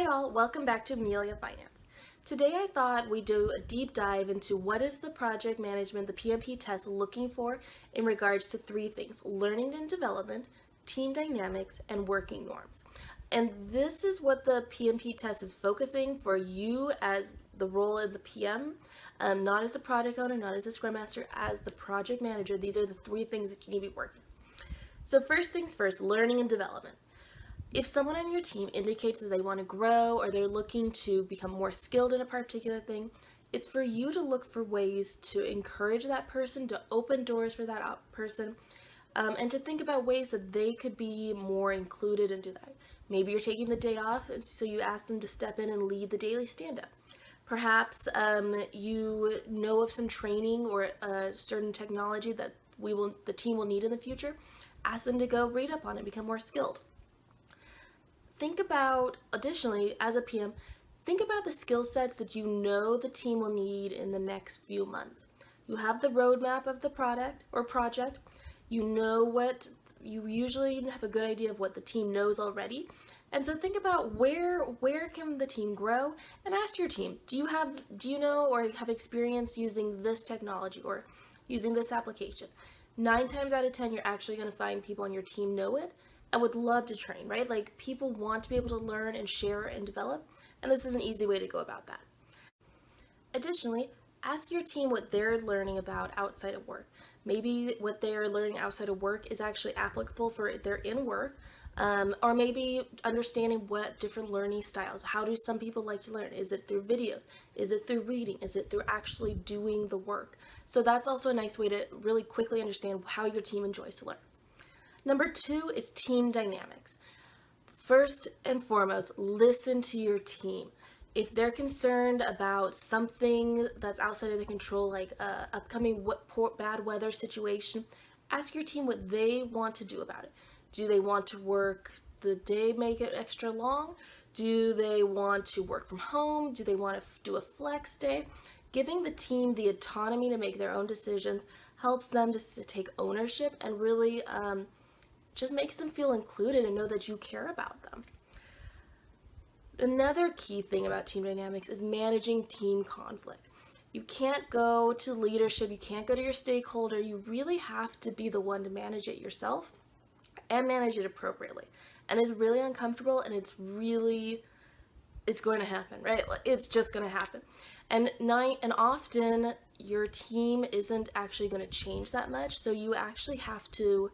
Hi all, welcome back to Amelia Finance. Today I thought we'd do a deep dive into what is the project management, the PMP test looking for in regards to three things: learning and development, team dynamics, and working norms. And this is what the PMP test is focusing for you as the role of the PM, not as the project owner, not as a scrum master, as the project manager. These are the three things that you need to be working. So first things first, learning and development. If someone on your team indicates that they want to grow or they're looking to become more skilled in a particular thing, it's for you to look for ways to encourage that person, to open doors for that person, and to think about ways that they could be more included into that. Maybe you're taking the day off, and so you ask them to step in and lead the daily stand-up. Perhaps you know of some training or a certain technology that the team will need in the future. Ask them to go read up on it, become more skilled. Think about, additionally, as a PM, think about the skill sets that you know the team will need in the next few months. You have the roadmap of the product or project. You know what, you usually have a good idea of what the team knows already. And so think about where can the team grow, and ask your team, do you know or have experience using this technology or using this application? 9 times out of 10, you're actually going to find people on your team know it and would love to train, right? Like, people want to be able to learn and share and develop, and this is an easy way to go about that. Additionally, ask your team what they're learning about outside of work. Maybe what they're learning outside of work is actually applicable for their in work, or maybe understanding what different learning styles. How do some people like to learn? Is it through videos? Is it through reading? Is it through actually doing the work? So that's also a nice way to really quickly understand how your team enjoys to learn. Number 2 is team dynamics. First and foremost, listen to your team. If they're concerned about something that's outside of their control, like an upcoming bad weather situation, ask your team what they want to do about it. Do they want to work the day, make it extra long? Do they want to work from home? Do they want to do a flex day? Giving the team the autonomy to make their own decisions helps them to take ownership and really just makes them feel included and know that you care about them. Another key thing about team dynamics is managing team conflict. You can't go to leadership, you can't go to your stakeholder, you really have to be the one to manage it yourself and manage it appropriately. And it's really uncomfortable, and it's going to happen, right? It's just going to happen. And often your team isn't actually going to change that much, so you actually have to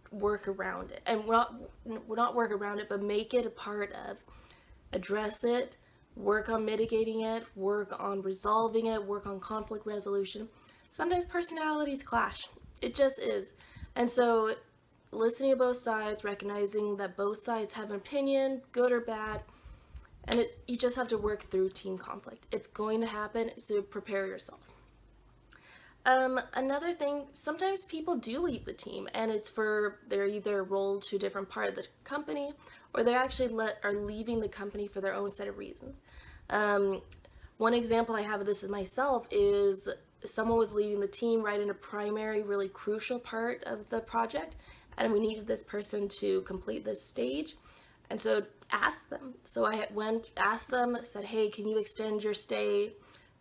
work around it. And not work around it, but make it a part of, address it, work on mitigating it, work on resolving it, work on conflict resolution. Sometimes personalities clash. It just is. And so listening to both sides, recognizing that both sides have an opinion, good or bad, and you just have to work through team conflict. It's going to happen, so prepare yourself. Another thing, sometimes people do leave the team, and they're either rolled to a different part of the company, or they actually are leaving the company for their own set of reasons. One example I have of this is myself is someone was leaving the team right in a primary, really crucial part of the project, and we needed this person to complete this stage. And so asked them. So I asked them, said, hey, can you extend your stay?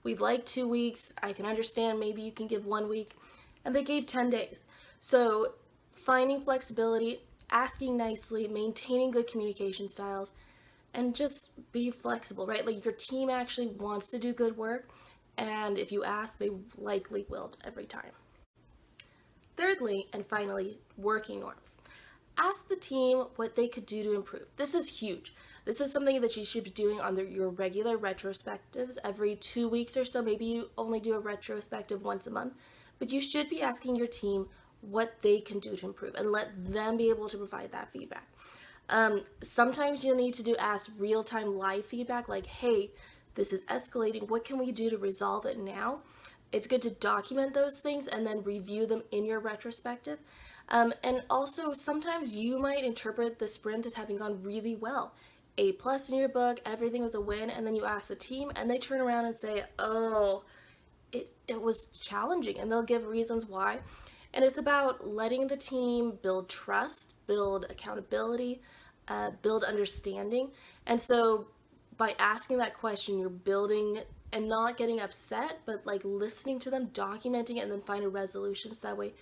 We'd like 2 weeks. I can understand maybe you can give 1 week. And they gave 10 days. So finding flexibility, asking nicely, maintaining good communication styles, and just be flexible, right? Like, your team actually wants to do good work, and if you ask, they likely will every time. Thirdly, and finally, working norms. Ask the team what they could do to improve. This is huge. This is something that you should be doing on your regular retrospectives every 2 weeks or so. Maybe you only do a retrospective once a month, but you should be asking your team what they can do to improve and let them be able to provide that feedback. Sometimes you'll need to ask real-time live feedback, like, hey, this is escalating. What can we do to resolve it now? It's good to document those things and then review them in your retrospective. And also, sometimes you might interpret the sprint as having gone really well. A+ in your book, everything was a win, and then you ask the team, and they turn around and say, oh, it was challenging, and they'll give reasons why. And it's about letting the team build trust, build accountability, build understanding. And so by asking that question, you're building and not getting upset, but like listening to them, documenting it, and then finding resolutions. That way,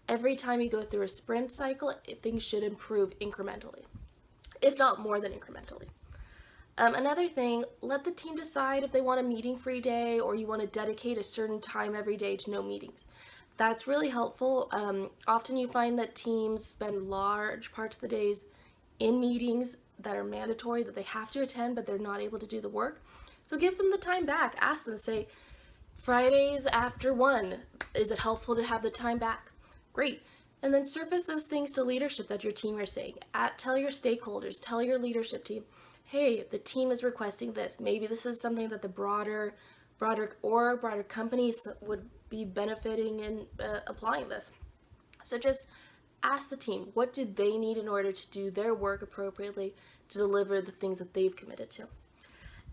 every time you go through a sprint cycle, things should improve incrementally, if not more than incrementally. Another thing, let the team decide if they want a meeting free day or you want to dedicate a certain time every day to no meetings. That's really helpful. Often you find that teams spend large parts of the days in meetings that are mandatory that they have to attend, but they're not able to do the work. So give them the time back. Ask them, say, Fridays after 1, is it helpful to have the time back? Great. And then surface those things to leadership that your team are saying. Tell your stakeholders, tell your leadership team, hey, the team is requesting this. Maybe this is something that the broader companies would be benefiting in applying this. So just ask the team, what do they need in order to do their work appropriately to deliver the things that they've committed to?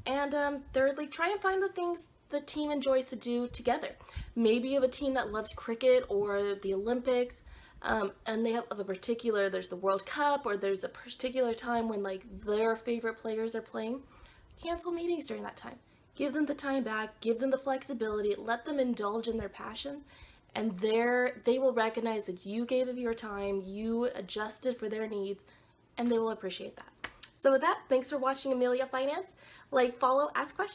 And thirdly, try and find the things the team enjoys to do together. Maybe you have a team that loves cricket or the Olympics, and they have a particular, there's the World Cup, or there's a particular time when like their favorite players are playing. Cancel meetings during that time. Give them the time back, give them the flexibility, let them indulge in their passions, and they will recognize that you gave of your time, you adjusted for their needs, and they will appreciate that. So with that, thanks for watching Amelia Finance. Like, follow, ask questions.